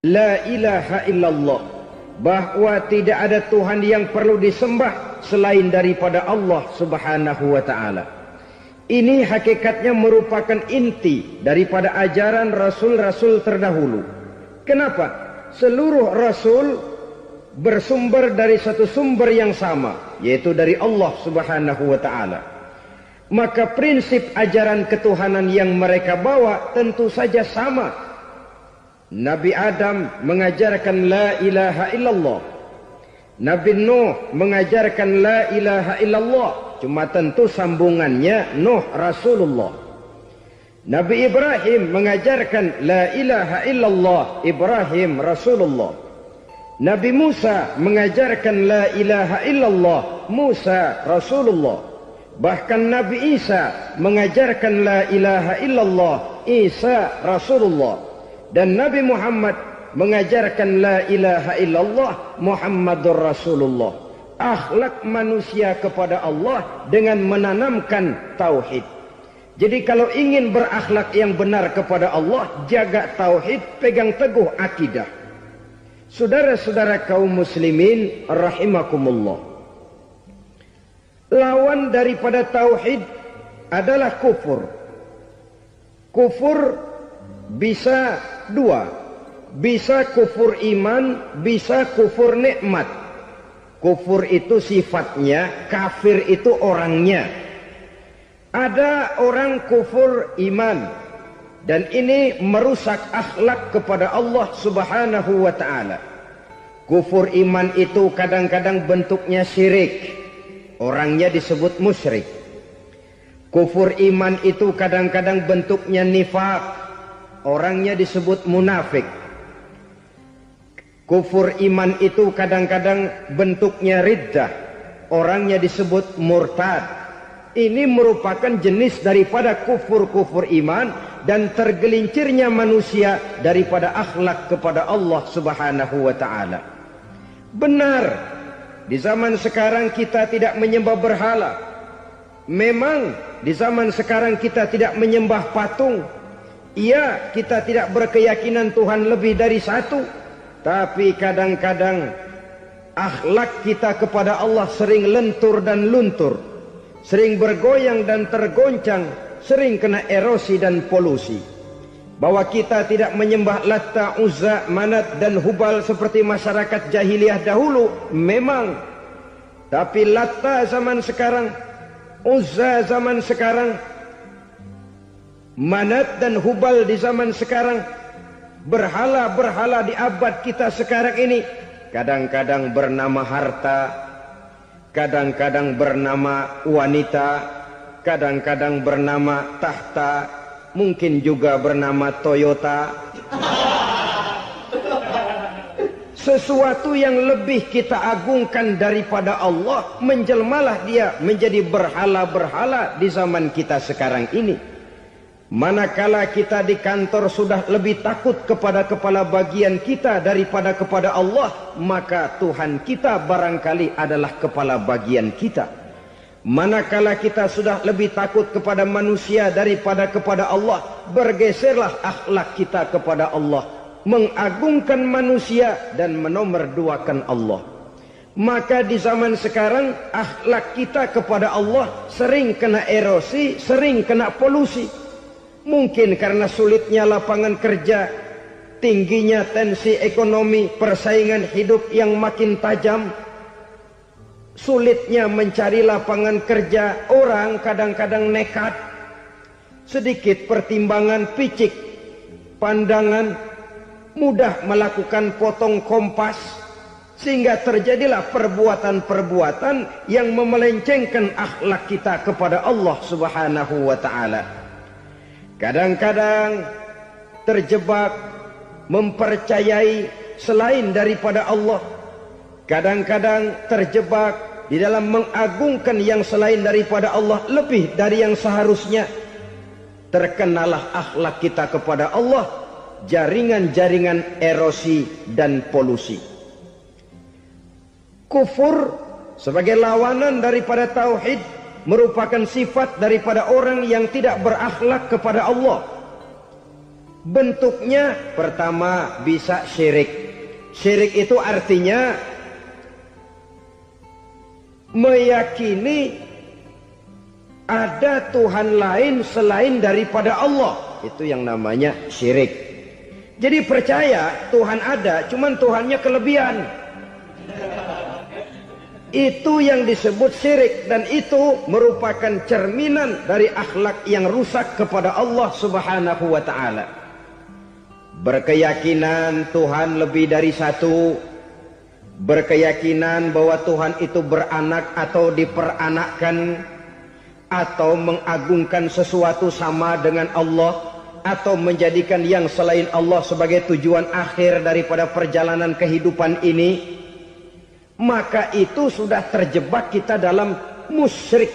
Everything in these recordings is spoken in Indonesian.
La ilaha illallah, bahwa tidak ada Tuhan yang perlu disembah selain daripada Allah subhanahu wa ta'ala. Ini hakikatnya merupakan inti daripada ajaran rasul-rasul terdahulu. Kenapa? Seluruh rasul bersumber dari satu sumber yang sama, yaitu dari Allah subhanahu wa ta'ala. Maka prinsip ajaran ketuhanan yang mereka bawa tentu saja sama. Nabi Adam mengajarkan la ilaha illallah. Nabi Nuh mengajarkan la ilaha illallah. Cuma tentu sambungannya Nuh Rasulullah. Nabi Ibrahim mengajarkan la ilaha illallah, Ibrahim Rasulullah. Nabi Musa mengajarkan la ilaha illallah, Musa Rasulullah. Bahkan Nabi Isa mengajarkan la ilaha illallah, Isa Rasulullah. Dan Nabi Muhammad mengajarkan la ilaha illallah, Muhammadur Rasulullah. Akhlak manusia kepada Allah dengan menanamkan tauhid. Jadi kalau ingin berakhlak yang benar kepada Allah, jaga tauhid, pegang teguh akidah. Saudara-saudara kaum muslimin rahimakumullah, lawan daripada tauhid adalah kufur. Kufur bisa dua, bisa kufur iman, bisa kufur nikmat. Kufur itu sifatnya, kafir itu orangnya. Ada orang kufur iman, dan ini merusak akhlak kepada Allah subhanahu wa ta'ala. Kufur iman itu kadang-kadang bentuknya syirik, orangnya disebut musyrik. Kufur iman itu kadang-kadang bentuknya nifaq, orangnya disebut munafik. Kufur iman itu kadang-kadang bentuknya riddah, orangnya disebut murtad. Ini merupakan jenis daripada kufur-kufur iman dan tergelincirnya manusia daripada akhlak kepada Allah subhanahu wa ta'ala. Benar, di zaman sekarang kita tidak menyembah berhala. Memang di zaman sekarang kita tidak menyembah patung. Iya, kita tidak berkeyakinan Tuhan lebih dari satu. Tapi kadang-kadang akhlak kita kepada Allah sering lentur dan luntur, sering bergoyang dan tergoncang, sering kena erosi dan polusi. Bahwa kita tidak menyembah Latta, Uzza, Manat dan Hubal seperti masyarakat jahiliyah dahulu, memang. Tapi Latta zaman sekarang, Uzza zaman sekarang, Manat dan Hubal di zaman sekarang, berhala-berhala di abad kita sekarang ini, kadang-kadang bernama harta, kadang-kadang bernama wanita, kadang-kadang bernama tahta, mungkin juga bernama Toyota. Sesuatu yang lebih kita agungkan daripada Allah, menjelmalah dia menjadi berhala-berhala di zaman kita sekarang ini. Manakala kita di kantor sudah lebih takut kepada kepala bagian kita daripada kepada Allah, maka Tuhan kita barangkali adalah kepala bagian kita. Manakala kita sudah lebih takut kepada manusia daripada kepada Allah, bergeserlah akhlak kita kepada Allah, mengagungkan manusia dan menomorduakan Allah. Maka di zaman sekarang akhlak kita kepada Allah sering kena erosi, sering kena polusi. Mungkin karena sulitnya lapangan kerja, tingginya tensi ekonomi, persaingan hidup yang makin tajam, sulitnya mencari lapangan kerja, orang kadang-kadang nekat, sedikit pertimbangan, picik pandangan, mudah melakukan potong kompas, sehingga terjadilah perbuatan-perbuatan yang memelencengkan akhlak kita kepada Allah subhanahu wa ta'ala. Kadang-kadang terjebak mempercayai selain daripada Allah. Kadang-kadang terjebak di dalam mengagungkan yang selain daripada Allah lebih dari yang seharusnya. Terkenalah akhlak kita kepada Allah jaringan-jaringan erosi dan polusi. Kufur sebagai lawanan daripada tauhid merupakan sifat daripada orang yang tidak berakhlak kepada Allah. Bentuknya pertama bisa syirik. Syirik itu artinya meyakini ada Tuhan lain selain daripada Allah. Itu yang namanya syirik. Jadi percaya Tuhan ada, cuman Tuhannya kelebihan. Itu yang disebut syirik, dan itu merupakan cerminan dari akhlak yang rusak kepada Allah Subhanahu wa ta'ala. Berkeyakinan Tuhan lebih dari satu, berkeyakinan bahwa Tuhan itu beranak atau diperanakkan, atau mengagungkan sesuatu sama dengan Allah, atau menjadikan yang selain Allah sebagai tujuan akhir daripada perjalanan kehidupan ini, maka itu sudah terjebak kita dalam musyrik.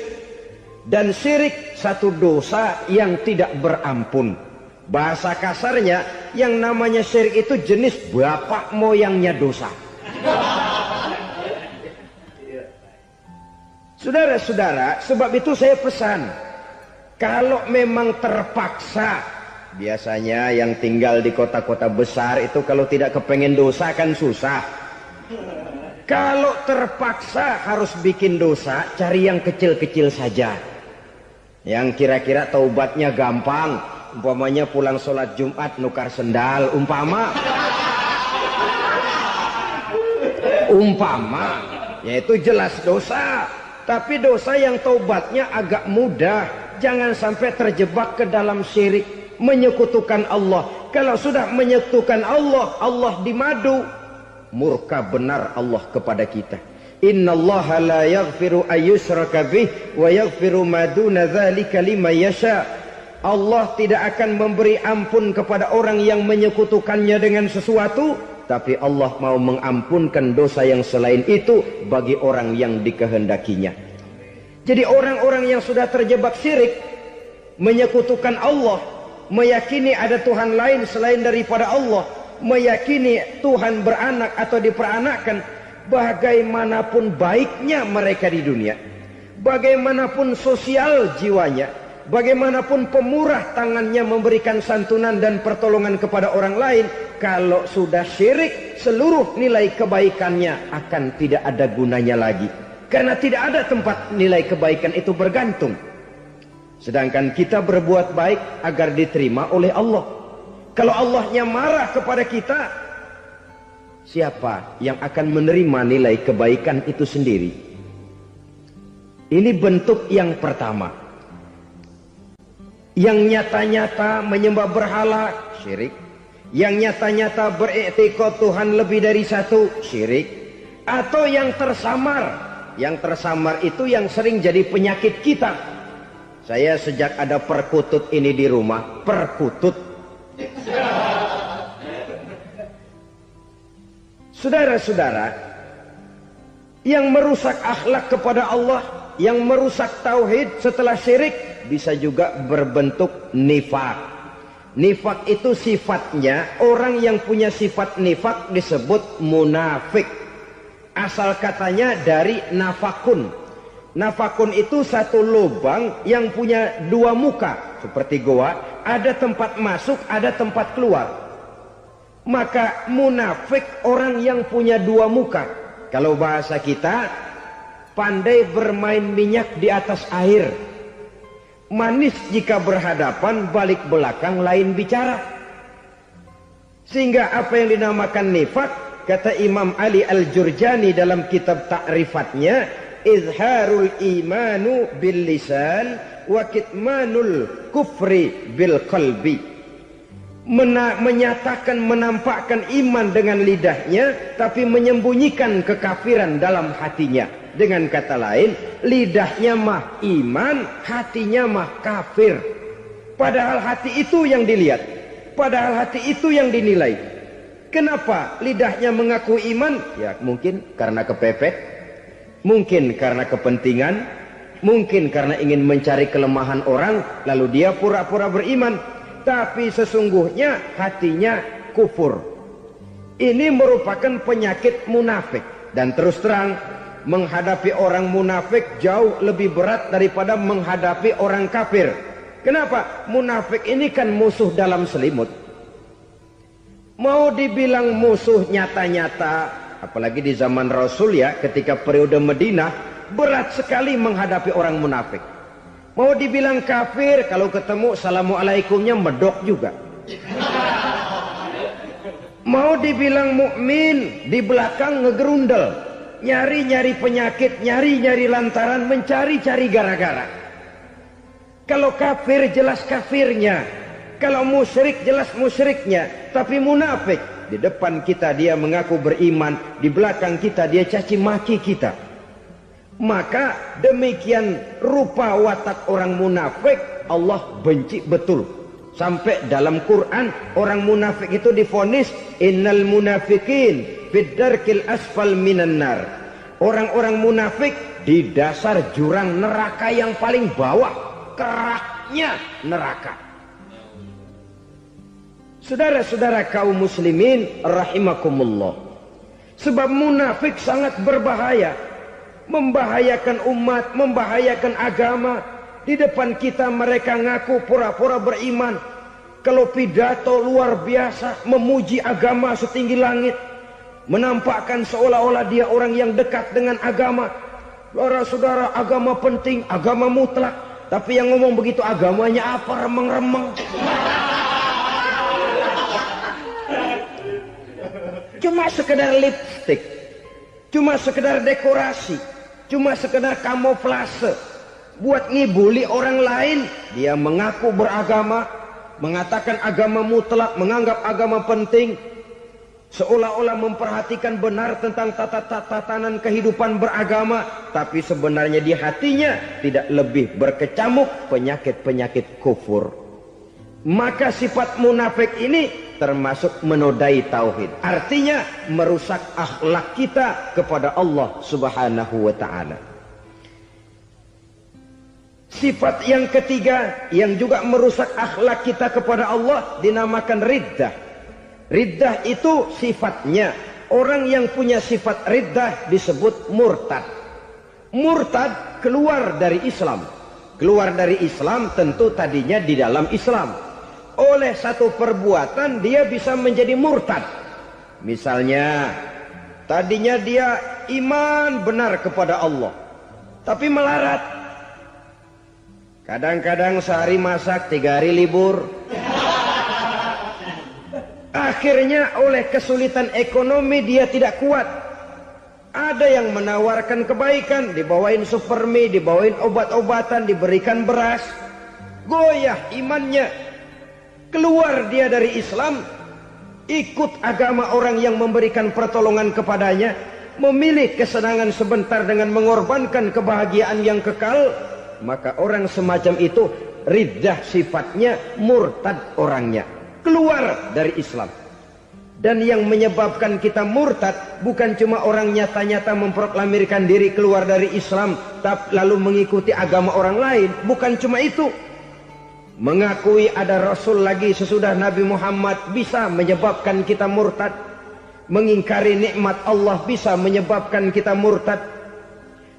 Dan syirik satu dosa yang tidak berampun. Bahasa kasarnya, yang namanya syirik itu jenis bapak moyangnya dosa. Saudara-saudara, sebab itu saya pesan, kalau memang terpaksa, biasanya yang tinggal di kota-kota besar itu kalau tidak kepengen dosa kan susah. Kalau terpaksa harus bikin dosa, cari yang kecil-kecil saja, yang kira-kira taubatnya gampang. Umpamanya pulang sholat Jumat nukar sendal, umpama, yaitu jelas dosa. Tapi dosa yang taubatnya agak mudah. Jangan sampai terjebak ke dalam syirik, menyekutukan Allah. Kalau sudah menyekutukan Allah, Allah dimadu, murka benar Allah kepada kita. Innallaha la yaghfiru ayyushraka bih wa yaghfiru ma duna dzalika liman yasha. Allah tidak akan memberi ampun kepada orang yang menyekutukannya dengan sesuatu, tapi Allah mau mengampunkan dosa yang selain itu bagi orang yang dikehendakinya. Jadi orang-orang yang sudah terjebak syirik, menyekutukan Allah, meyakini ada Tuhan lain selain daripada Allah, meyakini Tuhan beranak atau diperanakkan, bagaimanapun baiknya mereka di dunia, bagaimanapun sosial jiwanya, bagaimanapun pemurah tangannya memberikan santunan dan pertolongan kepada orang lain, kalau sudah syirik, seluruh nilai kebaikannya akan tidak ada gunanya lagi. Karena tidak ada tempat nilai kebaikan itu bergantung. Sedangkan kita berbuat baik agar diterima oleh Allah. Kalau Allahnya marah kepada kita, siapa yang akan menerima nilai kebaikan itu sendiri? Ini bentuk yang pertama. Yang nyata-nyata menyembah berhala, syirik. Yang nyata-nyata beriktikad Tuhan lebih dari satu, syirik. Atau yang tersamar. Yang tersamar itu yang sering jadi penyakit kita. Saya sejak ada perkutut ini di rumah, perkutut. Saudara-saudara, yang merusak akhlak kepada Allah, yang merusak tauhid setelah syirik, bisa juga berbentuk nifak. Nifak itu sifatnya, orang yang punya sifat nifak disebut munafik. Asal katanya dari nafakun. Nafakun itu satu lubang yang punya dua muka, seperti goa, ada tempat masuk, ada tempat keluar. Maka munafik orang yang punya dua muka. Kalau bahasa kita, pandai bermain minyak di atas air. Manis jika berhadapan, balik belakang lain bicara. Sehingga apa yang dinamakan nifak, kata Imam Ali Al-Jurjani dalam kitab ta'rifatnya, izharul imanu bil lisan wa kitmanul kufri bil qalbi. Menyatakan, menampakkan iman dengan lidahnya, tapi menyembunyikan kekafiran dalam hatinya. Dengan kata lain, lidahnya mah iman, hatinya mah kafir. Padahal hati itu yang dilihat, padahal hati itu yang dinilai. Kenapa lidahnya mengaku iman? Ya mungkin karena kepepet, mungkin karena kepentingan, mungkin karena ingin mencari kelemahan orang, lalu dia pura-pura beriman. Tapi sesungguhnya hatinya kufur. Ini merupakan penyakit munafik. Dan terus terang, menghadapi orang munafik jauh lebih berat daripada menghadapi orang kafir. Kenapa? Munafik ini kan musuh dalam selimut. Mau dibilang musuh nyata-nyata, apalagi di zaman Rasul ya, ketika periode Madinah, berat sekali menghadapi orang munafik. Mau dibilang kafir, kalau ketemu assalamualaikumnya medok juga. Mau dibilang mukmin, di belakang ngegerundel, nyari-nyari penyakit, nyari-nyari lantaran, mencari-cari gara-gara. Kalau kafir jelas kafirnya, kalau musyrik jelas musyriknya. Tapi munafik, di depan kita dia mengaku beriman, di belakang kita dia caci maki kita. Maka demikian rupa watak orang munafik Allah benci betul. Sampai dalam Quran orang munafik itu divonis innal munafikin fid darkil asfal minan nar. Orang-orang munafik di dasar jurang neraka yang paling bawah, keraknya neraka. Saudara-saudara kaum muslimin rahimakumullah. Sebab munafik sangat berbahaya, membahayakan umat, membahayakan agama. Di depan kita mereka ngaku pura-pura beriman. Kalau pidato luar biasa, memuji agama setinggi langit, menampakkan seolah-olah dia orang yang dekat dengan agama. Saudara-saudara, agama penting, agama mutlak. Tapi yang ngomong begitu agamanya apa? Remeng-remeng. Cuma sekedar lipstick, cuma sekedar dekorasi, cuma sekedar kamuflase, buat ngibuli orang lain. Dia mengaku beragama, mengatakan agama mutlak, menganggap agama penting, seolah-olah memperhatikan benar tentang tatanan kehidupan beragama, tapi sebenarnya di hatinya tidak lebih berkecamuk penyakit-penyakit kufur. Maka sifat munafik ini termasuk menodai tauhid. Artinya merusak akhlak kita kepada Allah Subhanahu wa taala. Sifat yang ketiga yang juga merusak akhlak kita kepada Allah dinamakan riddah. Riddah itu sifatnya, orang yang punya sifat riddah disebut murtad. Murtad keluar dari Islam. Keluar dari Islam tentu tadinya di dalam Islam. Oleh satu perbuatan dia bisa menjadi murtad. Misalnya tadinya dia iman benar kepada Allah, tapi melarat. Kadang-kadang sehari masak, 3 hari libur. Akhirnya oleh kesulitan ekonomi dia tidak kuat. Ada yang menawarkan kebaikan, dibawain supermi, dibawain obat-obatan, diberikan beras. Goyah imannya. Keluar dia dari Islam, ikut agama orang yang memberikan pertolongan kepadanya, memilih kesenangan sebentar dengan mengorbankan kebahagiaan yang kekal. Maka orang semacam itu riddah sifatnya, murtad orangnya, keluar dari Islam. Dan yang menyebabkan kita murtad bukan cuma orang nyata-nyata memproklamirkan diri keluar dari Islam tapi lalu mengikuti agama orang lain. Bukan cuma itu. Mengakui ada Rasul lagi sesudah Nabi Muhammad bisa menyebabkan kita murtad. Mengingkari nikmat Allah bisa menyebabkan kita murtad.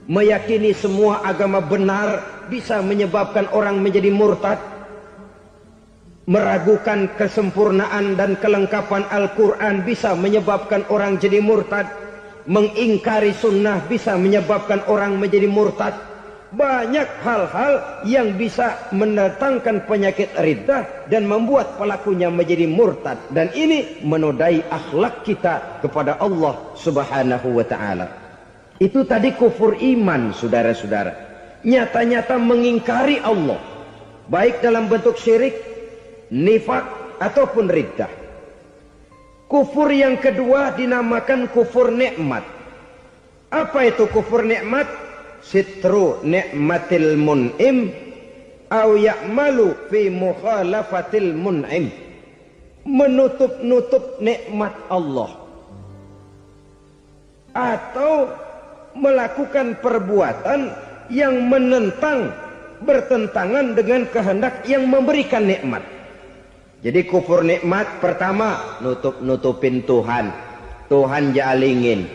Meyakini semua agama benar bisa menyebabkan orang menjadi murtad. Meragukan kesempurnaan dan kelengkapan Al-Quran bisa menyebabkan orang jadi murtad. Mengingkari sunnah bisa menyebabkan orang menjadi murtad. Banyak hal-hal yang bisa mendatangkan penyakit riddah dan membuat pelakunya menjadi murtad. Dan ini menodai akhlak kita kepada Allah Subhanahu wa ta'ala. Itu tadi kufur iman, saudara-saudara. Nyata-nyata mengingkari Allah, baik dalam bentuk syirik, nifak, ataupun riddah. Kufur yang kedua dinamakan kufur nikmat. Apa itu kufur nikmat? Sitru ni'matil mun'im au ya'malu fi mukhalafatil mun'im. Menutup-nutup nikmat Allah atau melakukan perbuatan yang menentang, bertentangan dengan kehendak yang memberikan nikmat. Jadi kufur nikmat pertama, nutup-nutupin Tuhan. Tuhan jalingin.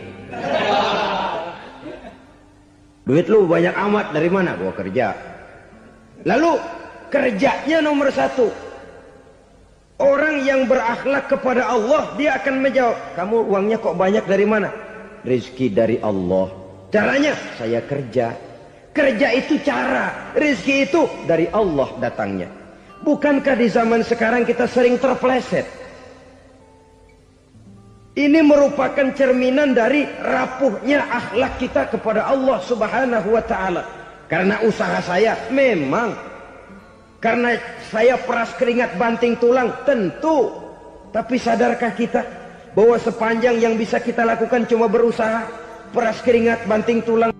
Duit lu banyak amat, dari mana? Gua kerja. Lalu kerjanya nomor 1. Orang yang berakhlak kepada Allah, dia akan menjawab, kamu uangnya kok banyak dari mana? Rezeki dari Allah. Caranya, saya kerja. Kerja itu cara, rezeki itu dari Allah datangnya. Bukankah di zaman sekarang kita sering terpeleset? Ini merupakan cerminan dari rapuhnya akhlak kita kepada Allah Subhanahu wa ta'ala. Karena usaha saya memang, karena saya peras keringat banting tulang, tentu. Tapi sadarkah kita bahwa sepanjang yang bisa kita lakukan cuma berusaha, peras keringat banting tulang.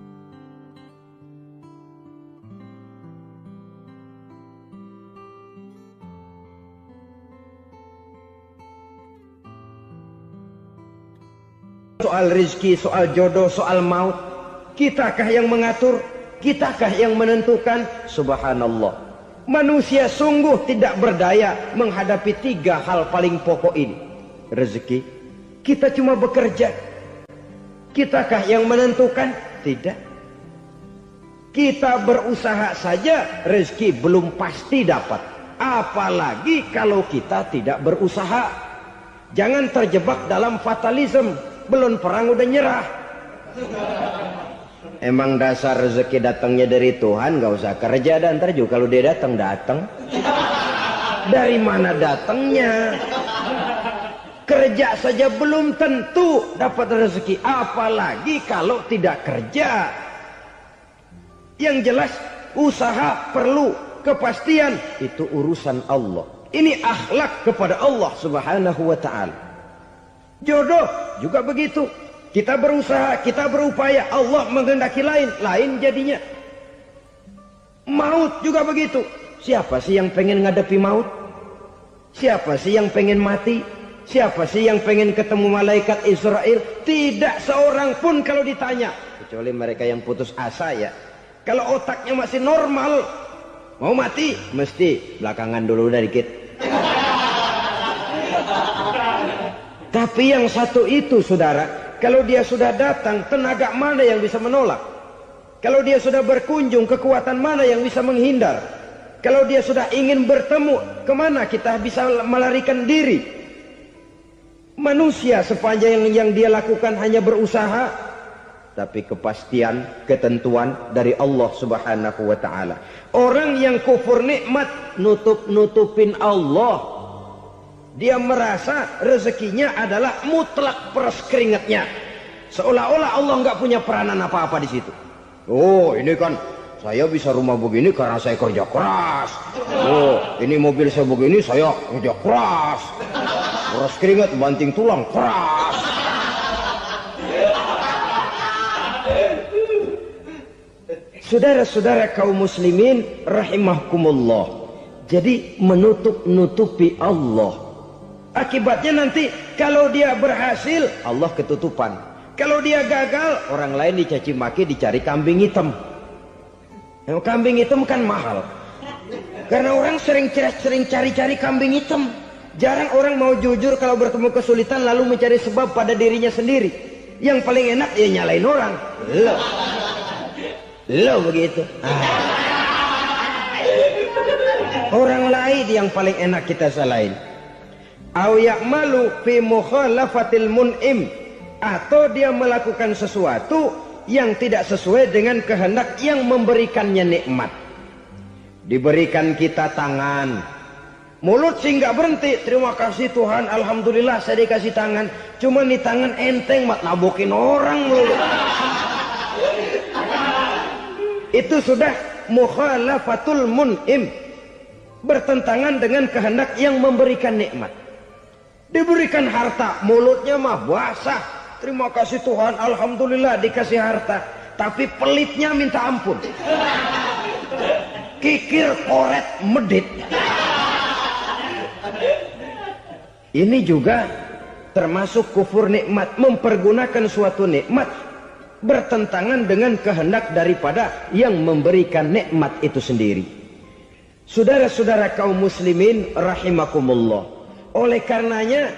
Soal rezeki, soal jodoh, soal maut, kitakah yang mengatur? Kitakah yang menentukan? Subhanallah. Manusia sungguh tidak berdaya menghadapi 3 hal paling pokok ini. Rezeki, kita cuma bekerja. Kitakah yang menentukan? Tidak. Kita berusaha saja, rezeki belum pasti dapat. Apalagi kalau kita tidak berusaha. Jangan terjebak dalam fatalisme. Belum perang udah nyerah. Emang dasar rezeki datangnya dari Tuhan, gak usah kerja, dan ntar juga kalau dia datang. Dari mana datangnya? Kerja saja belum tentu dapat rezeki, apalagi kalau tidak kerja. Yang jelas usaha perlu kepastian, itu urusan Allah. Ini akhlak kepada Allah Subhanahu wa ta'ala. Jodoh juga begitu. Kita berusaha, kita berupaya, Allah menghendaki lain jadinya. Maut juga begitu. Siapa sih yang pengen ngadepi maut? Siapa sih yang pengen mati? Siapa sih yang pengen ketemu malaikat Israel? Tidak seorang pun kalau ditanya, kecuali mereka yang putus asa ya. Kalau otaknya masih normal, mau mati mesti belakangan dulu udah dikit. Tapi yang satu itu saudara, kalau dia sudah datang, tenaga mana yang bisa menolak? Kalau dia sudah berkunjung, kekuatan mana yang bisa menghindar? Kalau dia sudah ingin bertemu, kemana kita bisa melarikan diri? Manusia sepanjang yang dia lakukan hanya berusaha, tapi kepastian, ketentuan dari Allah Subhanahu wa ta'ala. Orang yang kufur nikmat, nutupin Allah. Dia merasa rezekinya adalah mutlak peras keringatnya. Seolah-olah Allah nggak punya peranan apa-apa di situ. Oh, ini kan saya bisa rumah begini karena saya kerja keras. Oh, ini mobil saya begini saya kerja keras. Peras keringat banting tulang keras. Saudara-saudara kaum muslimin rahimahkumullah. Jadi menutup-nutupi Allah. Akibatnya nanti kalau dia berhasil, Allah ketutupan. Kalau dia gagal, orang lain dicaci maki, dicari kambing hitam. Yang kambing hitam kan mahal. Karena orang sering cari-cari kambing hitam. Jarang orang mau jujur kalau bertemu kesulitan lalu mencari sebab pada dirinya sendiri. Yang paling enak ya nyalain orang. Lo begitu. Orang lain yang paling enak kita salahin. Au ya'malu fi mukhalafatil mun'im, atau dia melakukan sesuatu yang tidak sesuai dengan kehendak yang memberikannya nikmat. Diberikan kita tangan, mulut sih nggak berhenti, terima kasih Tuhan, alhamdulillah saya dikasih tangan. Cuma nih tangan enteng mat nabokin orang mulu. Itu sudah mukhalafatul mun'im, bertentangan dengan kehendak yang memberikan nikmat. Diberikan harta, mulutnya mah basah, terima kasih Tuhan, alhamdulillah dikasih harta, tapi pelitnya minta ampun. Kikir, koret, medit. Ini juga termasuk kufur nikmat, mempergunakan suatu nikmat bertentangan dengan kehendak daripada yang memberikan nikmat itu sendiri. Saudara-saudara kaum muslimin rahimakumullah. Oleh karenanya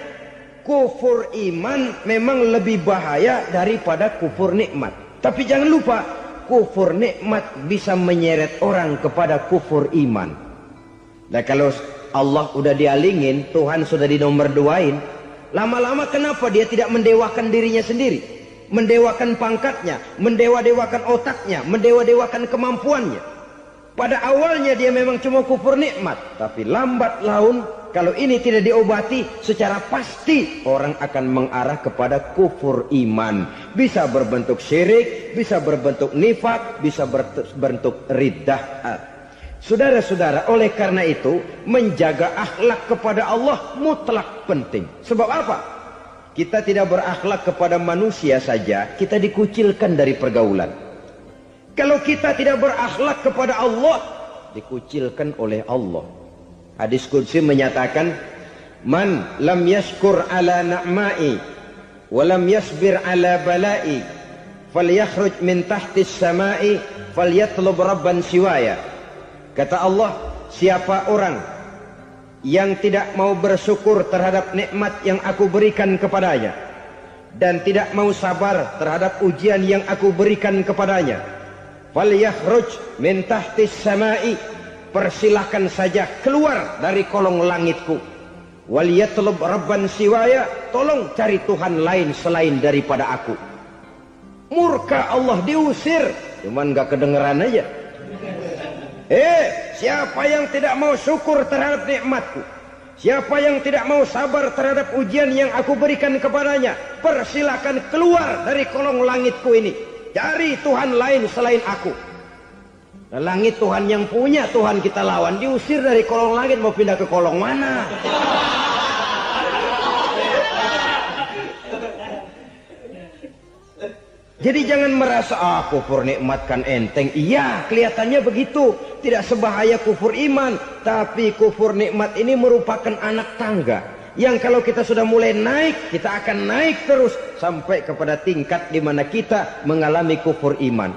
kufur iman memang lebih bahaya daripada kufur nikmat. Tapi jangan lupa, kufur nikmat bisa menyeret orang kepada kufur iman. Nah, kalau Allah udah dialingin, Tuhan sudah dinomor duain. Lama-lama kenapa dia tidak mendewakan dirinya sendiri? Mendewakan pangkatnya, mendewa-dewakan otaknya, mendewa-dewakan kemampuannya. Pada awalnya dia memang cuma kufur nikmat, tapi lambat laun kalau ini tidak diobati, secara pasti orang akan mengarah kepada kufur iman. Bisa berbentuk syirik, bisa berbentuk nifak, bisa berbentuk riddah. Saudara-saudara, oleh karena itu menjaga akhlak kepada Allah mutlak penting. Sebab apa? Kita tidak berakhlak kepada manusia saja, kita dikucilkan dari pergaulan. Kalau kita tidak berakhlak kepada Allah, dikucilkan oleh Allah. Hadis qudsi menyatakan, man lam yashkur ala na'mai wa lam yasbir ala balai falyakhruj min tahtis samai falyatlub rabban siwaya. Kata Allah, siapa orang yang tidak mau bersyukur terhadap nikmat yang aku berikan kepadanya dan tidak mau sabar terhadap ujian yang aku berikan kepadanya, falyakhruj min tahtis samai, persilahkan saja keluar dari kolong langitku. Waliyatlub rabban siwaya, tolong cari Tuhan lain selain daripada aku. Murka Allah, diusir, cuman gak kedengeran aja. Siapa yang tidak mau syukur terhadap nikmatku, siapa yang tidak mau sabar terhadap ujian yang aku berikan kepadanya, persilahkan keluar dari kolong langitku ini, cari Tuhan lain selain aku. Nah, langit Tuhan yang punya, Tuhan kita lawan, diusir dari kolong langit, mau pindah ke kolong mana? Jadi jangan merasa kufur nikmat kan enteng. Iya, kelihatannya begitu, tidak sebahaya kufur iman. Tapi kufur nikmat ini merupakan anak tangga yang kalau kita sudah mulai naik, kita akan naik terus sampai kepada tingkat di mana kita mengalami kufur iman.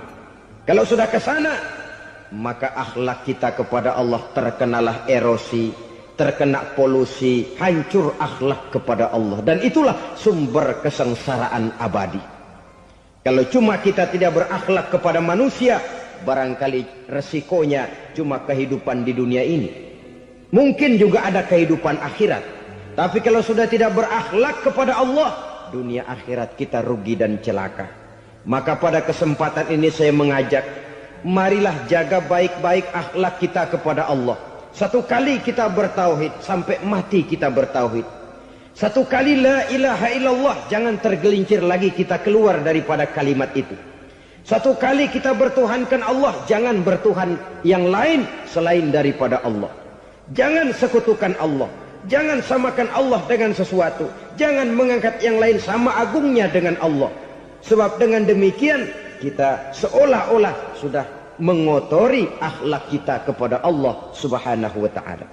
Kalau sudah ke sana, maka akhlak kita kepada Allah terkenalah erosi, terkena polusi, hancur akhlak kepada Allah, dan itulah sumber kesengsaraan abadi. Kalau cuma kita tidak berakhlak kepada manusia, barangkali resikonya cuma kehidupan di dunia ini. Mungkin juga ada kehidupan akhirat. Tapi kalau sudah tidak berakhlak kepada Allah, dunia akhirat kita rugi dan celaka. Maka pada kesempatan ini saya mengajak, marilah jaga baik-baik akhlak kita kepada Allah. Satu kali kita bertauhid, sampai mati kita bertauhid. Satu kali la ilaha illallah, jangan tergelincir lagi kita keluar daripada kalimat itu. Satu kali kita bertuhankan Allah, jangan bertuhan yang lain selain daripada Allah. Jangan sekutukan Allah, jangan samakan Allah dengan sesuatu, jangan mengangkat yang lain sama agungnya dengan Allah. Sebab dengan demikian kita seolah-olah sudah mengotori akhlak kita kepada Allah Subhanahu wa ta'ala.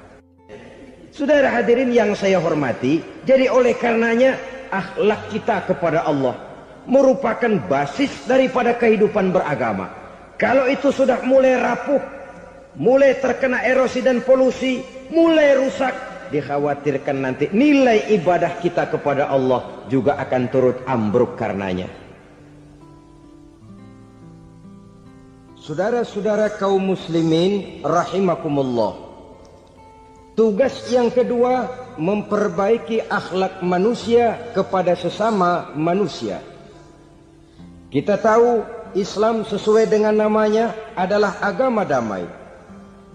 Saudara hadirin yang saya hormati, jadi oleh karenanya akhlak kita kepada Allah merupakan basis daripada kehidupan beragama. Kalau itu sudah mulai rapuh, mulai terkena erosi dan polusi, mulai rusak, dikhawatirkan nanti nilai ibadah kita kepada Allah juga akan turut ambruk karenanya. Saudara-saudara kaum muslimin rahimakumullah, tugas yang kedua, memperbaiki akhlak manusia kepada sesama manusia. Kita tahu Islam sesuai dengan namanya adalah agama damai.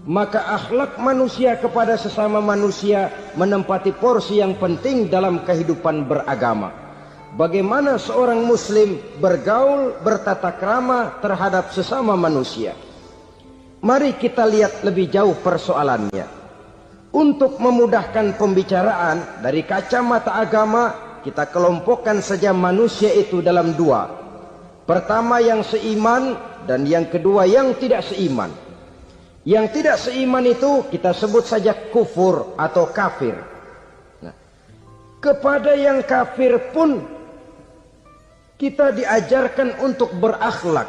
Maka akhlak manusia kepada sesama manusia menempati porsi yang penting dalam kehidupan beragama. Bagaimana seorang muslim bergaul, bertata krama terhadap sesama manusia. Mari kita lihat lebih jauh persoalannya. Untuk memudahkan pembicaraan dari kacamata agama, kita kelompokkan saja manusia itu dalam dua. Pertama yang seiman, dan yang kedua yang tidak seiman. Yang tidak seiman itu kita sebut saja kufur atau kafir. Nah, kepada yang kafir pun kita diajarkan untuk berakhlak,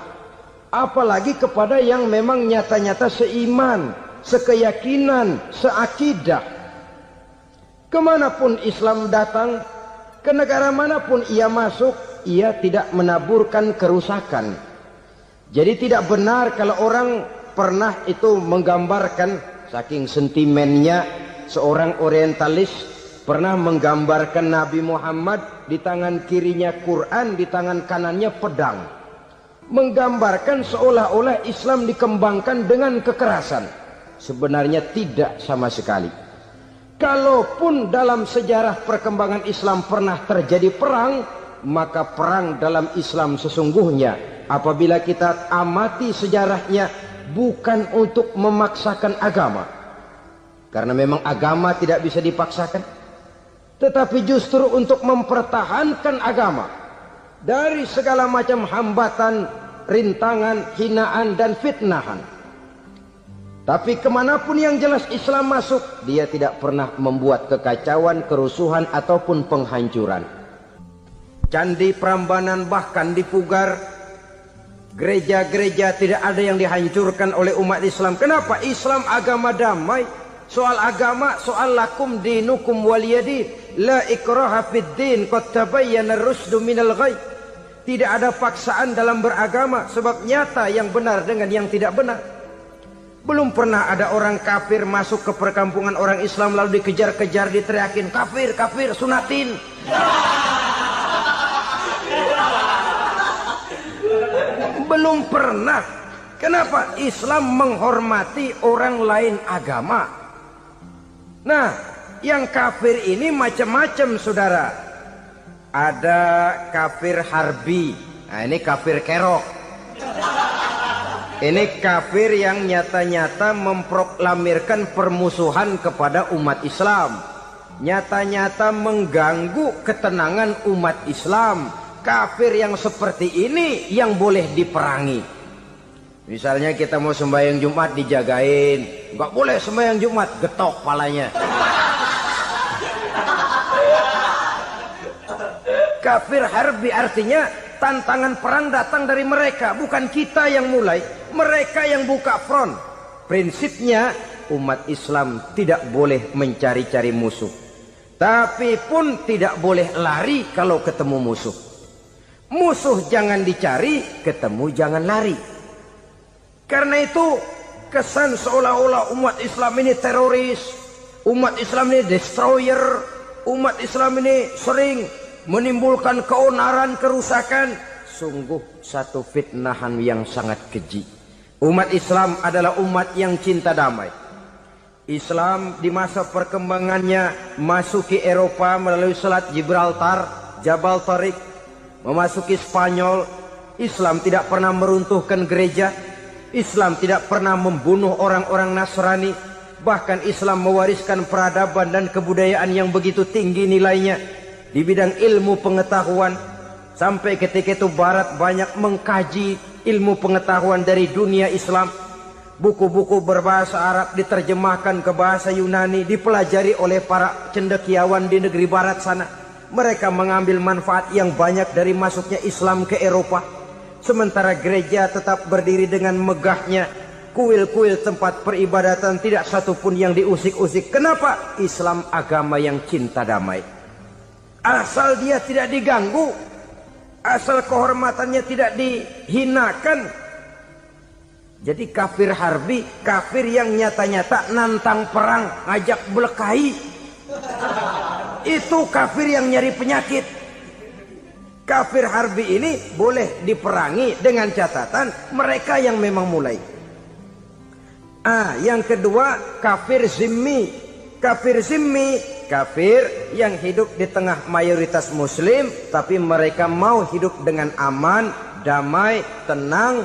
apalagi kepada yang memang nyata-nyata seiman, sekeyakinan, seakidah. Kemanapun Islam datang, ke negara manapun ia masuk, ia tidak menaburkan kerusakan. Jadi tidak benar kalau orang pernah itu menggambarkan, saking sentimennya, seorang orientalis pernah menggambarkan Nabi Muhammad di tangan kirinya Quran, di tangan kanannya pedang. Menggambarkan seolah-olah Islam dikembangkan dengan kekerasan. Sebenarnya tidak sama sekali. Kalaupun dalam sejarah perkembangan Islam pernah terjadi perang, maka perang dalam Islam sesungguhnya, apabila kita amati sejarahnya, bukan untuk memaksakan agama. Karena memang agama tidak bisa dipaksakan. Tetapi justru untuk mempertahankan agama dari segala macam hambatan, rintangan, hinaan, dan fitnahan. Tapi kemanapun yang jelas Islam masuk, dia tidak pernah membuat kekacauan, kerusuhan, ataupun penghancuran. Candi Prambanan bahkan dipugar, gereja-gereja tidak ada yang dihancurkan oleh umat Islam. Kenapa? Islam agama damai. Soal agama, soal lakum dinukum waliyadin. La ikraha fid din, qad tabayyana ar-rusdu minal ghayy. Tidak ada paksaan dalam beragama, sebab nyata yang benar dengan yang tidak benar. Belum pernah ada orang kafir masuk ke perkampungan orang Islam lalu dikejar-kejar, diteriakin kafir, kafir, sunatin. Belum pernah. Kenapa? Islam menghormati orang lain agama. Nah, yang kafir ini macam-macam, saudara. Ada kafir harbi. Nah, ini kafir kerok. Ini kafir yang nyata-nyata memproklamirkan permusuhan kepada umat Islam. Nyata-nyata mengganggu ketenangan umat Islam. Kafir yang seperti ini yang boleh diperangi. Misalnya kita mau sembahyang Jumat dijagain. Nggak boleh sembahyang Jumat, getok palanya. Kafir harbi artinya tantangan perang datang dari mereka, bukan kita yang mulai. Mereka yang buka front. Prinsipnya umat Islam tidak boleh mencari-cari musuh, tapi pun tidak boleh lari kalau ketemu musuh. Musuh jangan dicari, ketemu jangan lari. Karena itu kesan seolah-olah umat Islam ini teroris, umat Islam ini destroyer, umat Islam ini sering menimbulkan keonaran, kerusakan. Sungguh satu fitnahan yang sangat keji. Umat Islam adalah umat yang cinta damai. Islam di masa perkembangannya masuki Eropa melalui Selat Gibraltar, Jabal Tariq, memasuki Spanyol. Islam tidak pernah meruntuhkan gereja. Islam tidak pernah membunuh orang-orang Nasrani. Bahkan Islam mewariskan peradaban dan kebudayaan yang begitu tinggi nilainya di bidang ilmu pengetahuan. Sampai ketika itu Barat banyak mengkaji ilmu pengetahuan dari dunia Islam. Buku-buku berbahasa Arab diterjemahkan ke bahasa Yunani, dipelajari oleh para cendekiawan di negeri Barat sana. Mereka mengambil manfaat yang banyak dari masuknya Islam ke Eropa. Sementara gereja tetap berdiri dengan megahnya. Kuil-kuil tempat peribadatan tidak satupun yang diusik-usik. Kenapa? Islam agama yang cinta damai. Asal dia tidak diganggu, asal kehormatannya tidak dihinakan. Jadi kafir harbi, kafir yang nyata-nyata nantang perang, ngajak berkelahi. Itu kafir yang nyari penyakit. Kafir harbi ini boleh diperangi dengan catatan mereka yang memang mulai. Yang kedua kafir zimmi. Kafir zimmi, kafir yang hidup di tengah mayoritas muslim, tapi mereka mau hidup dengan aman, damai, tenang.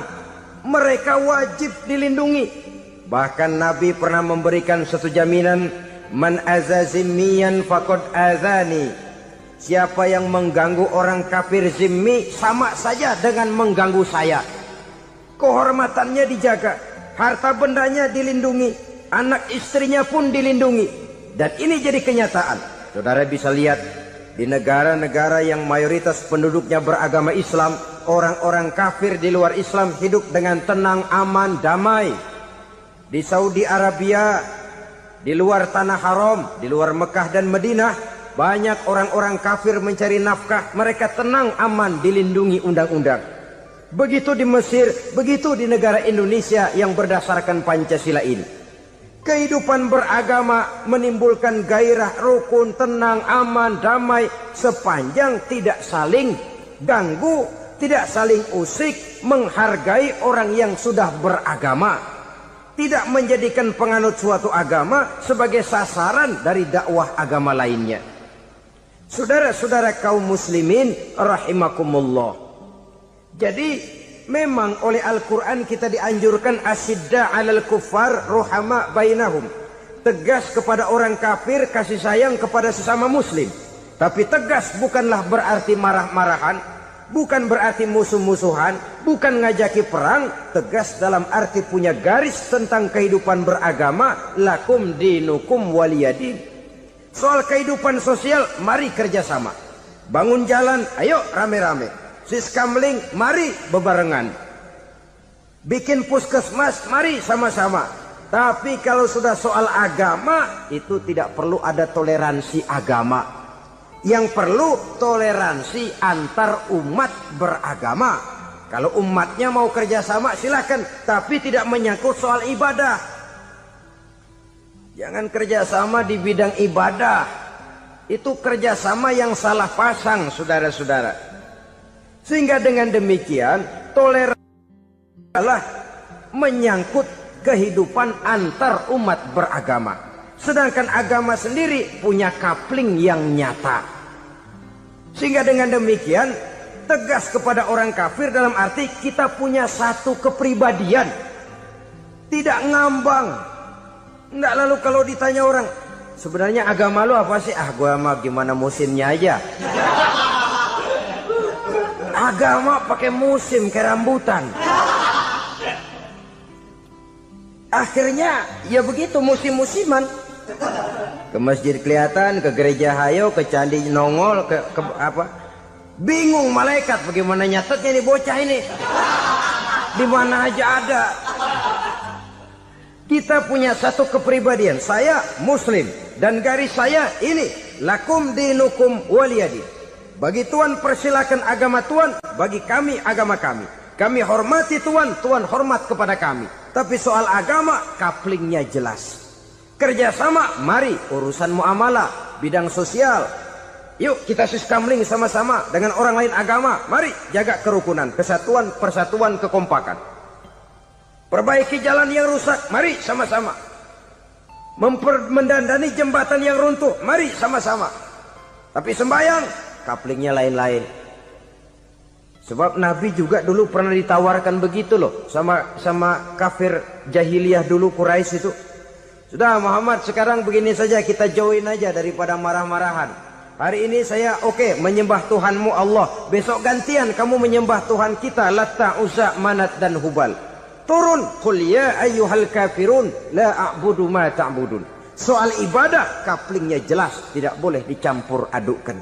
Mereka wajib dilindungi. Bahkan Nabi pernah memberikan satu jaminan, man azazimmiyan faqad azani. Siapa yang mengganggu orang kafir zimmi sama saja dengan mengganggu saya. Kehormatannya dijaga, harta bendanya dilindungi, anak istrinya pun dilindungi. Dan ini jadi kenyataan. Saudara bisa lihat di negara-negara yang mayoritas penduduknya beragama Islam, orang-orang kafir di luar Islam hidup dengan tenang, aman, damai. Di Saudi Arabia, di luar tanah haram, di luar Mekah dan Madinah, banyak orang-orang kafir mencari nafkah. Mereka tenang, aman, dilindungi undang-undang. Begitu di Mesir, begitu di negara Indonesia yang berdasarkan Pancasila ini. Kehidupan beragama menimbulkan gairah, rukun, tenang, aman, damai, sepanjang tidak saling ganggu, tidak saling usik, menghargai orang yang sudah beragama, tidak menjadikan penganut suatu agama sebagai sasaran dari dakwah agama lainnya. Saudara-saudara kaum muslimin rahimakumullah. Jadi memang oleh Al-Quran kita dianjurkan asyidda 'alal kuffar ruhama bainahum. Tegas kepada orang kafir, kasih sayang kepada sesama muslim. Tapi tegas bukanlah berarti marah-marahan, bukan berarti musuh-musuhan, bukan ngajaki perang. Tegas dalam arti punya garis tentang kehidupan beragama, lakum dinukum waliyadin. Soal kehidupan sosial, mari kerjasama. Bangun jalan, ayo rame-rame. Siskamling, mari bebarengan. Bikin puskesmas, mari sama-sama. Tapi kalau sudah soal agama, itu tidak perlu ada toleransi agama. Yang perlu toleransi antar umat beragama. Kalau umatnya mau kerjasama silakan, tapi tidak menyangkut soal ibadah. Jangan kerjasama di bidang ibadah. Itu kerjasama yang salah pasang, saudara-saudara. Sehingga dengan demikian toleransi adalah menyangkut kehidupan antar umat beragama. Sedangkan agama sendiri punya kapling yang nyata. Sehingga dengan demikian tegas kepada orang kafir dalam arti kita punya satu kepribadian. Tidak ngambang. Enggak, lalu kalau ditanya orang, sebenarnya agama lu apa sih? Ah, gua mah gimana musimnya aja. Agama pakai musim kayak rambutan. Akhirnya ya begitu, musim-musiman. Ke masjid kelihatan, ke gereja hayo, ke candi nongol, ke apa? Bingung malaikat bagaimana nyatetnya nih bocah ini. Di mana aja ada. Kita punya satu kepribadian. Saya muslim dan garis saya ini, lakum dinukum waliyadin. Bagi Tuhan persilakan agama Tuhan, bagi kami agama kami. Kami hormati Tuhan, Tuhan hormat kepada kami. Tapi soal agama, kaplingnya jelas. Kerjasama, mari urusan muamalah, bidang sosial. Yuk kita siskamling sama-sama dengan orang lain agama. Mari jaga kerukunan, kesatuan, persatuan, kekompakan. Perbaiki jalan yang rusak, mari sama-sama. Mendandani jembatan yang runtuh, mari sama-sama. Tapi sembahyang, kaplingnya lain-lain. Sebab Nabi juga dulu pernah ditawarkan begitu loh sama kafir jahiliyah dulu, Quraisy itu. Sudah Muhammad, sekarang begini saja, kita join aja daripada marah-marahan. Hari ini saya oke menyembah Tuhanmu Allah, besok gantian kamu menyembah Tuhan kita Latta, Uzza, Manat dan Hubal. Turun, qul ya ayyuhal kafirun la a'budu ma ta'budun. Soal ibadah kaplingnya jelas, tidak boleh dicampur adukkan.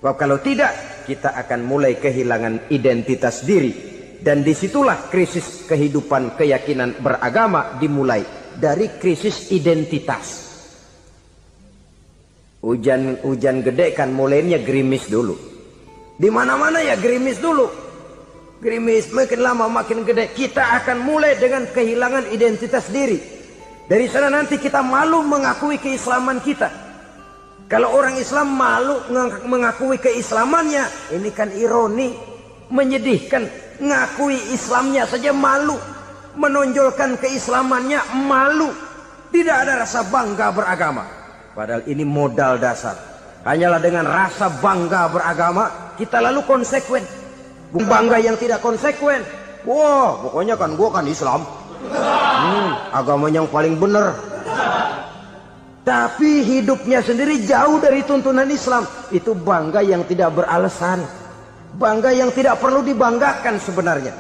Sebab kalau tidak, kita akan mulai kehilangan identitas diri. Dan disitulah krisis kehidupan keyakinan beragama dimulai. Dari krisis identitas. Hujan gede kan mulainya gerimis dulu. Di mana-mana ya gerimis dulu. Gerimis makin lama makin gede. Kita akan mulai dengan kehilangan identitas diri. Dari sana nanti kita malu mengakui keislaman kita. Kalau orang Islam malu mengakui keislamannya, ini kan ironi, menyedihkan. Ngakui Islamnya saja malu, menonjolkan keislamannya malu. Tidak ada rasa bangga beragama. Padahal ini modal dasar. Hanyalah dengan rasa bangga beragama, kita lalu konsekuen. Bangga yang tidak konsekuen. Wah, pokoknya kan gua kan Islam. Agama yang paling benar. Tapi hidupnya sendiri jauh dari tuntunan Islam. Itu bangga yang tidak beralasan. Bangga yang tidak perlu dibanggakan sebenarnya.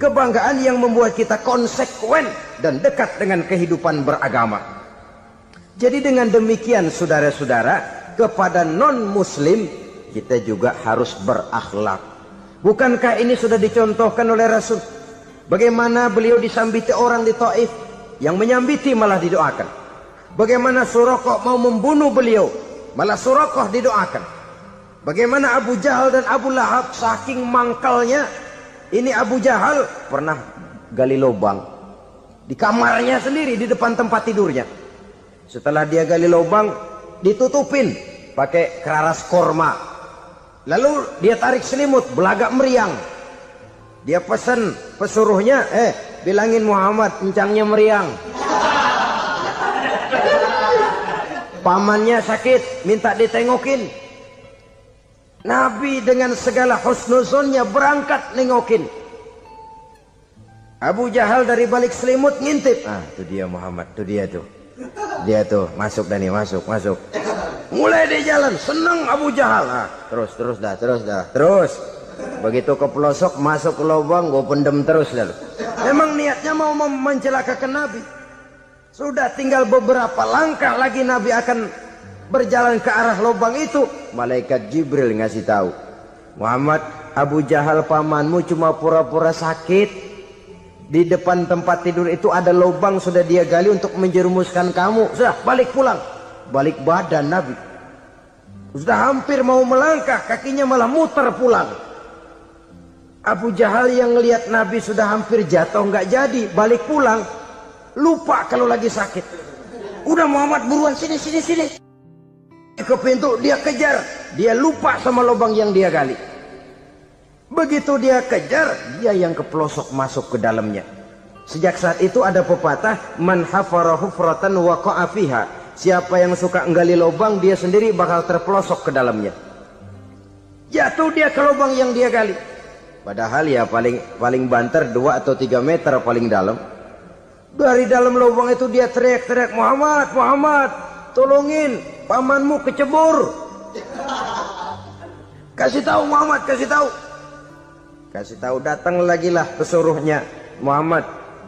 Kebanggaan yang membuat kita konsekuen dan dekat dengan kehidupan beragama. Jadi dengan demikian saudara-saudara, kepada non-muslim kita juga harus berakhlak. Bukankah ini sudah dicontohkan oleh Rasul? Bagaimana beliau disambiti orang di Taif, yang menyambiti malah didoakan. Bagaimana Suraqah mau membunuh beliau, malah Suraqah didoakan. Bagaimana Abu Jahal dan Abu Lahab saking mangkalnya. Ini Abu Jahal pernah gali lubang di kamarnya sendiri, di depan tempat tidurnya. Setelah dia gali lubang, ditutupin pakai keraras korma. Lalu dia tarik selimut, belagak meriang. Dia pesan pesuruhnya, bilangin Muhammad encangnya meriang. Pamannya sakit, minta ditengokin. Nabi dengan segala husnuzonnya berangkat nengokin. Abu Jahal dari balik selimut ngintip. Itu dia Muhammad, itu dia tuh. Dia tuh, masuk dah nih, masuk. Mulai dia jalan, senang Abu Jahal. Terus dah. Begitu ke pelosok, masuk ke lubang, gue pendem terus lalu. Memang niatnya mau mencelakakan Nabi. Sudah tinggal beberapa langkah lagi Nabi akan berjalan ke arah lubang itu. Malaikat Jibril ngasih tahu, Muhammad, Abu Jahal pamanmu cuma pura-pura sakit. Di depan tempat tidur itu ada lubang sudah dia gali untuk menjerumuskan kamu. Sudah balik pulang. Balik badan Nabi. Sudah hampir mau melangkah, kakinya malah muter pulang. Abu Jahal yang lihat Nabi sudah hampir jatuh nggak jadi, balik pulang. Lupa kalau lagi sakit. Udah Muhammad buruan sini. Ke pintu dia kejar. Dia lupa sama lubang yang dia gali. Begitu dia kejar, dia yang ke pelosok masuk ke dalamnya. Sejak saat itu ada pepatah, man hafara hufratan waqa'a fiha. Siapa yang suka nggali lubang, dia sendiri bakal terpelosok ke dalamnya. Jatuh dia ke lubang yang dia gali. Padahal ya paling banter 2 atau 3 meter paling dalam. Dari dalam lubang itu dia teriak-teriak, Muhammad, tolongin, pamanmu kecebur. Kasih tahu Muhammad, kasih tahu, datang lagi lah pesuruhnya. Muhammad,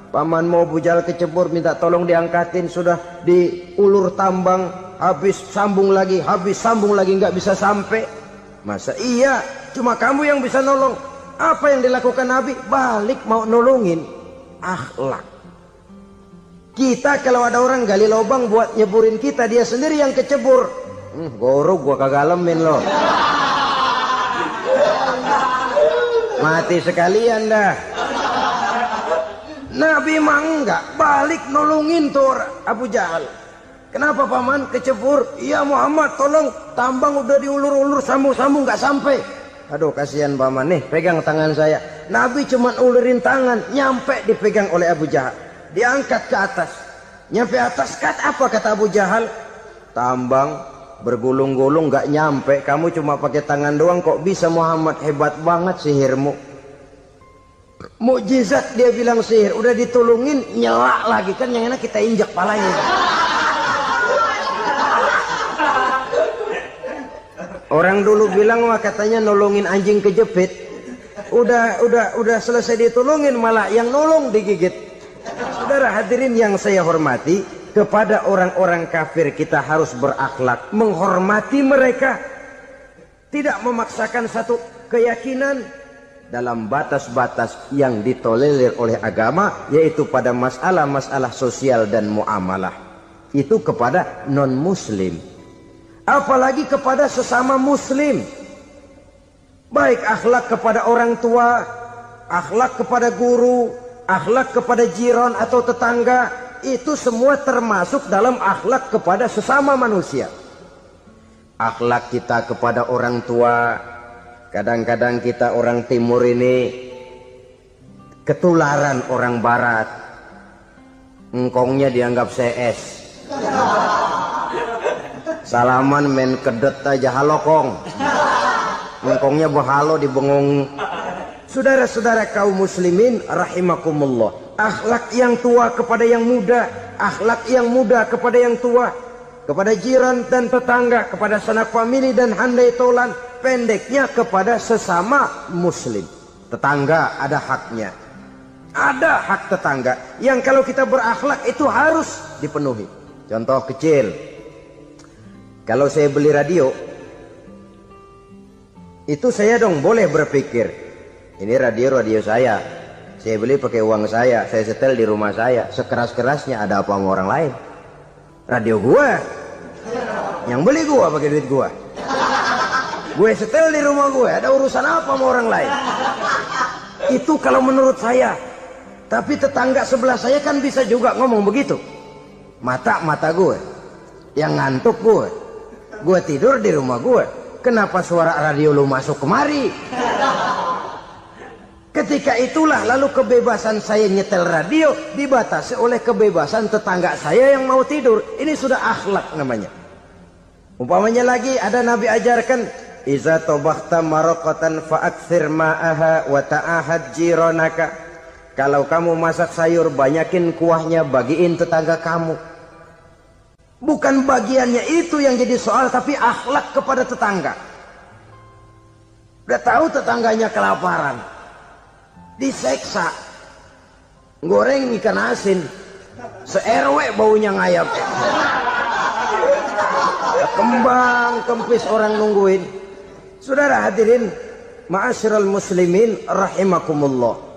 pamanmu Abu Jahal kecebur, minta tolong diangkatin. Sudah diulur tambang, habis sambung lagi, nggak bisa sampai. Masa iya, cuma kamu yang bisa nolong. Apa yang dilakukan Nabi? Balik mau nolongin. Akhlak. Kita kalau ada orang gali lubang buat nyeburin kita, dia sendiri yang kecebur. Gorok gua kagak lemin loh. Mati sekalian dah. Nabi mah enggak, balik nolongin tuh Abu Jahal. Kenapa paman kecebur? Iya Muhammad, tolong, tambang udah diulur-ulur, sambung-sambung nggak sampai. Aduh kasihan paman, nih pegang tangan saya. Nabi cuma ulurin tangan, nyampe dipegang oleh Abu Jahal. Diangkat ke atas. Nyampe atas, apa kata Abu Jahal? Tambang bergulung-gulung nggak nyampe, kamu cuma pakai tangan doang kok bisa Muhammad, hebat banget sihirmu. Mukjizat dia bilang sihir, udah ditolongin nyelak lagi, kan yang enak kita injak palanya. Orang dulu bilang wah katanya nolongin anjing kejepit, udah selesai ditolongin malah yang nolong digigit. Saudara hadirin yang saya hormati, kepada orang-orang kafir kita harus berakhlak, menghormati mereka, tidak memaksakan satu keyakinan dalam batas-batas yang ditolerir oleh agama, yaitu pada masalah-masalah sosial dan muamalah. Itu kepada non-muslim, apalagi kepada sesama muslim. Baik akhlak kepada orang tua, akhlak kepada guru, akhlak kepada jiran atau tetangga, itu semua termasuk dalam akhlak kepada sesama manusia. Akhlak kita kepada orang tua, kadang-kadang kita orang timur ini ketularan orang barat. Engkongnya dianggap CS. Salaman main kedet aja, halo kong. Engkongnya bahalo dibengong. Saudara-saudara kaum muslimin rahimakumullah, akhlak yang tua kepada yang muda, akhlak yang muda kepada yang tua, kepada jiran dan tetangga, kepada sanak famili dan handai tolan, pendeknya kepada sesama muslim. Tetangga ada haknya, ada hak tetangga yang kalau kita berakhlak itu harus dipenuhi. Contoh kecil, kalau saya beli radio, itu saya dong boleh berpikir, ini radio saya beli pakai uang saya setel di rumah saya, sekeras-kerasnya ada apa sama orang lain? Radio gua, yang beli gua pakai duit gua, gue setel di rumah gue, ada urusan apa sama orang lain? Itu kalau menurut saya. Tapi tetangga sebelah saya kan bisa juga ngomong begitu, mata gue. Yang ngantuk gue. Gue tidur di rumah gue. Kenapa suara radio lu masuk kemari? Ketika itulah lalu kebebasan saya nyetel radio dibatasi oleh kebebasan tetangga saya yang mau tidur. Ini sudah akhlak namanya. Umpamanya lagi ada Nabi ajarkan, iza tobakhta maraqatan fa'akthir ma'aha wa ta'ahad jiranaka. Kalau kamu masak sayur, banyakin kuahnya, bagiin tetangga kamu. Bukan bagiannya itu yang jadi soal, tapi akhlak kepada tetangga. Udah tahu tetangganya kelaparan, diseksa, goreng ikan asin, se-RW baunya ngayap, kembang kempis orang nungguin. Saudara hadirin ma'asyiral muslimin rahimakumullah.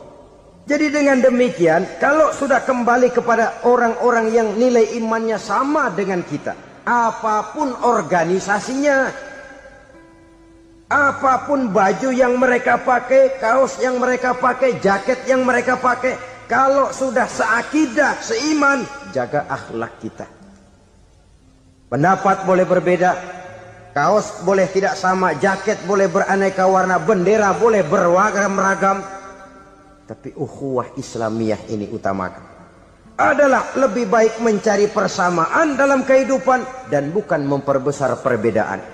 Jadi dengan demikian, kalau sudah kembali kepada orang-orang yang nilai imannya sama dengan kita, apapun organisasinya, apapun baju yang mereka pakai, kaos yang mereka pakai, jaket yang mereka pakai, kalau sudah seakidah, seiman, jaga akhlak kita. Pendapat boleh berbeda, kaos boleh tidak sama, jaket boleh beraneka warna, bendera boleh beragam-ragam, tapi ukhuwah Islamiyah ini utamakan. Adalah lebih baik mencari persamaan dalam kehidupan dan bukan memperbesar perbedaan.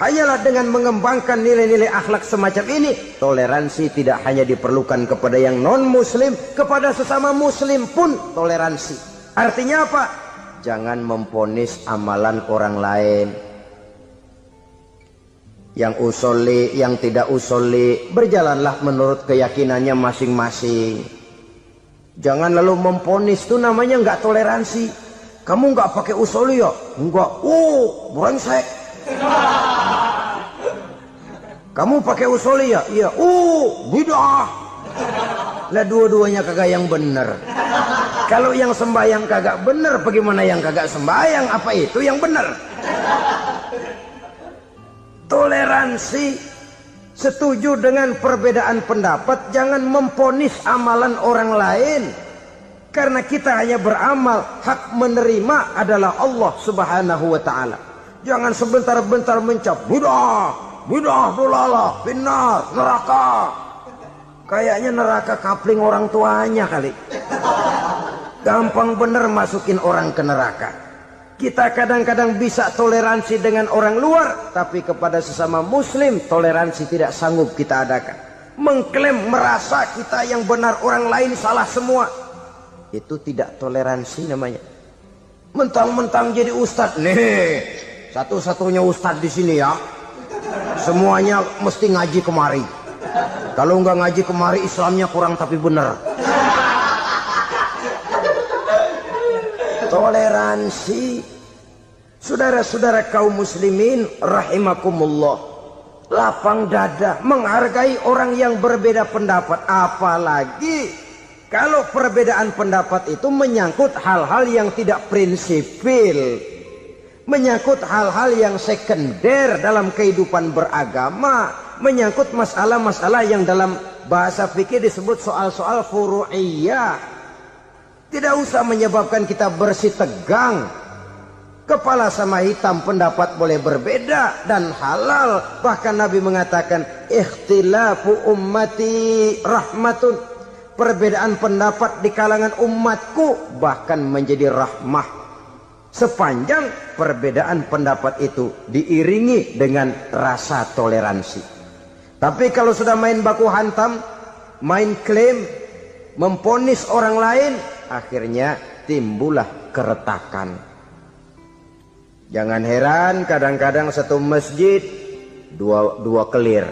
Hanyalah dengan mengembangkan nilai-nilai akhlak semacam ini, toleransi tidak hanya diperlukan kepada yang non-muslim, kepada sesama muslim pun toleransi. Artinya apa? Jangan memponis amalan orang lain. Yang usoli, yang tidak usoli, berjalanlah menurut keyakinannya masing-masing. Jangan lalu memponis, itu namanya nggak toleransi. Kamu nggak pakai usoli ya? Enggak. Brengsek. Kamu pakai usoli ya? Iya. Bidah. Lah dua-duanya kagak yang bener. Kalau yang sembahyang kagak bener, bagaimana yang kagak sembahyang? Apa itu yang bener? Toleransi, setuju dengan perbedaan pendapat, jangan memponis amalan orang lain. Karena kita hanya beramal, hak menerima adalah Allah Subhanahu wa ta'ala. Jangan sebentar-bentar mencap bidah dolalah, finnar, neraka. Kayaknya neraka kapling orang tuanya kali. Gampang bener masukin orang ke neraka. Kita kadang-kadang bisa toleransi dengan orang luar, tapi kepada sesama muslim toleransi tidak sanggup kita adakan. Mengklaim merasa kita yang benar, orang lain salah semua, itu tidak toleransi namanya. Mentang-mentang jadi ustadz, nih satu-satunya ustadz di sini ya, semuanya mesti ngaji kemari. Kalau nggak ngaji kemari Islamnya kurang tapi benar. Toleransi. Saudara-saudara kaum muslimin rahimakumullah, lapang dada menghargai orang yang berbeda pendapat, apalagi kalau perbedaan pendapat itu menyangkut hal-hal yang tidak prinsipil, menyangkut hal-hal yang sekunder dalam kehidupan beragama, menyangkut masalah-masalah yang dalam bahasa fikih disebut soal-soal furu'iyah. Tidak usah menyebabkan kita bersih tegang. Kepala sama hitam pendapat boleh berbeda dan halal. Bahkan Nabi mengatakan ikhtilafu ummati rahmatun. Perbedaan pendapat di kalangan umatku bahkan menjadi rahmah, sepanjang perbedaan pendapat itu diiringi dengan rasa toleransi. Tapi kalau sudah main baku hantam, main klaim, memponis orang lain, akhirnya timbullah keretakan. Jangan heran kadang-kadang satu masjid dua kelir.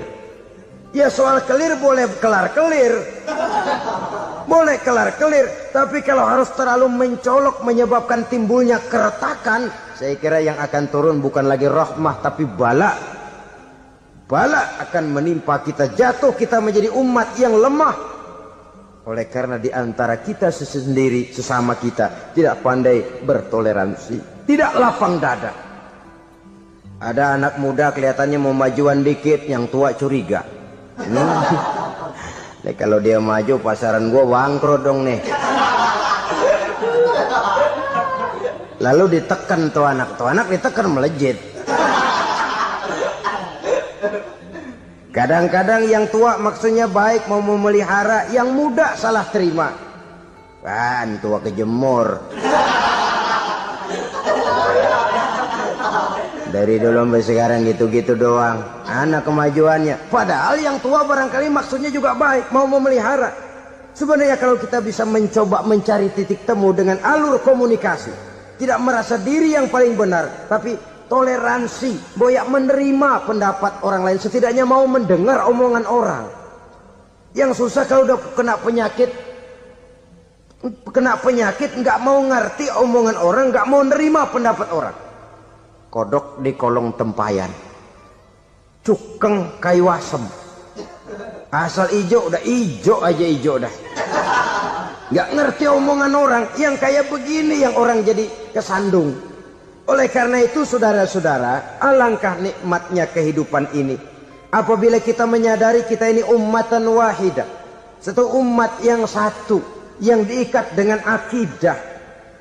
Ya soal kelir boleh kelar-kelir, boleh kelar-kelir, tapi kalau harus terlalu mencolok menyebabkan timbulnya keretakan, saya kira yang akan turun bukan lagi rahmah tapi bala. Bala akan menimpa kita, jatuh kita menjadi umat yang lemah. Oleh karena di antara kita sendiri, sesama kita tidak pandai bertoleransi, tidak lapang dada. Ada anak muda kelihatannya mau majuan dikit, yang tua curiga. Nih kalau dia maju pasaran gua bangkrut dong nih. Lalu ditekan tuh anak ditekan melejit. Kadang-kadang yang tua maksudnya baik mau memelihara, yang muda salah terima. Kan tua kejemur. Dari dulu sampai sekarang gitu-gitu doang. Anak kemajuannya. Padahal yang tua barangkali maksudnya juga baik, mau memelihara. Sebenarnya kalau kita bisa mencoba mencari titik temu dengan alur komunikasi, tidak merasa diri yang paling benar, tapi toleransi, boyak menerima pendapat orang lain, setidaknya mau mendengar omongan orang. Yang susah kalau udah kena penyakit nggak mau ngerti omongan orang, nggak mau nerima pendapat orang. Kodok di kolong tempayan, cukeng kayu asem, asal ijo udah ijo aja ijo dah. Nggak ngerti omongan orang, yang kayak begini yang orang jadi kesandung. Oleh karena itu saudara-saudara, alangkah nikmatnya kehidupan ini apabila kita menyadari kita ini ummatan wahidah, satu umat yang satu, yang diikat dengan akidah.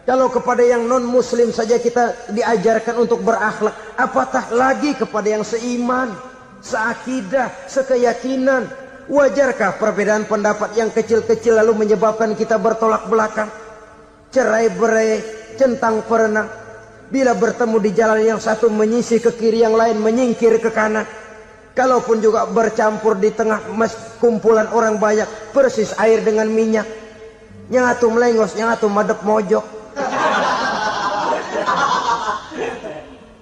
Kalau kepada yang non muslim saja kita diajarkan untuk berakhlak, apatah lagi kepada yang seiman, seakidah, sekeyakinan. Wajarkah perbedaan pendapat yang kecil-kecil lalu menyebabkan kita bertolak belakang, cerai-berai, centang perenang? Bila bertemu di jalan yang satu menyisih ke kiri, yang lain menyingkir ke kanan. Kalaupun juga bercampur di tengah kumpulan orang banyak, persis air dengan minyak. Yang atu melengos, yang atu madep mojok.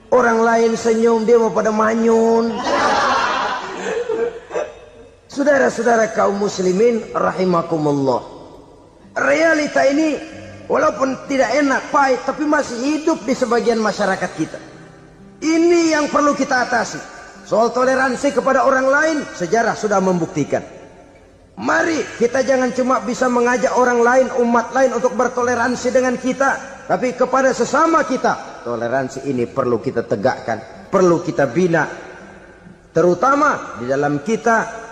Orang lain senyum, dia mau pada manyun. Saudara-saudara kaum muslimin rahimakumullah, realita ini walaupun tidak enak, pahit, tapi masih hidup di sebagian masyarakat kita. Ini yang perlu kita atasi. Soal toleransi kepada orang lain, sejarah sudah membuktikan. Mari kita jangan cuma bisa mengajak orang lain, umat lain untuk bertoleransi dengan kita, tapi kepada sesama kita. Toleransi ini perlu kita tegakkan, perlu kita bina. Terutama di dalam kita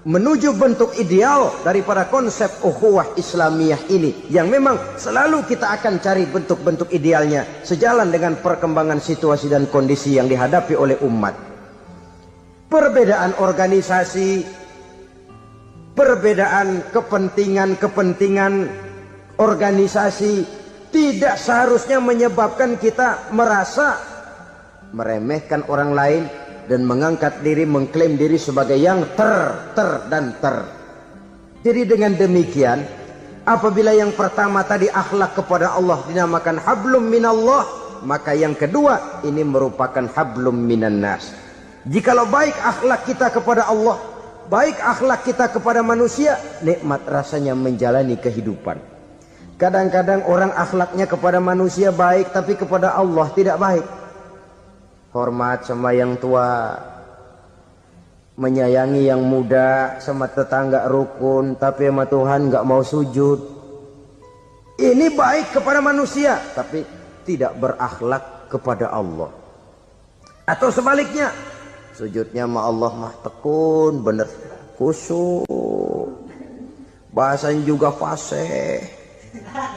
menuju bentuk ideal daripada konsep ukhuwah Islamiyah ini, yang memang selalu kita akan cari bentuk-bentuk idealnya sejalan dengan perkembangan situasi dan kondisi yang dihadapi oleh umat. Perbedaan organisasi, perbedaan kepentingan organisasi tidak seharusnya menyebabkan kita merasa meremehkan orang lain dan mengangkat diri, mengklaim diri sebagai yang ter. Jadi dengan demikian, apabila yang pertama tadi akhlak kepada Allah dinamakan hablum minallah, maka yang kedua ini merupakan hablum minan nas. Jikalau baik akhlak kita kepada Allah, baik akhlak kita kepada manusia, nikmat rasanya menjalani kehidupan. Kadang-kadang orang akhlaknya kepada manusia baik, tapi kepada Allah tidak baik. Hormat sama yang tua, menyayangi yang muda, sama tetangga rukun, tapi sama Tuhan nggak mau sujud. Ini baik kepada manusia, tapi tidak berakhlak kepada Allah. Atau sebaliknya, sujudnya sama Allah mah tekun, bener, khusyuk, bahasanya juga fasih,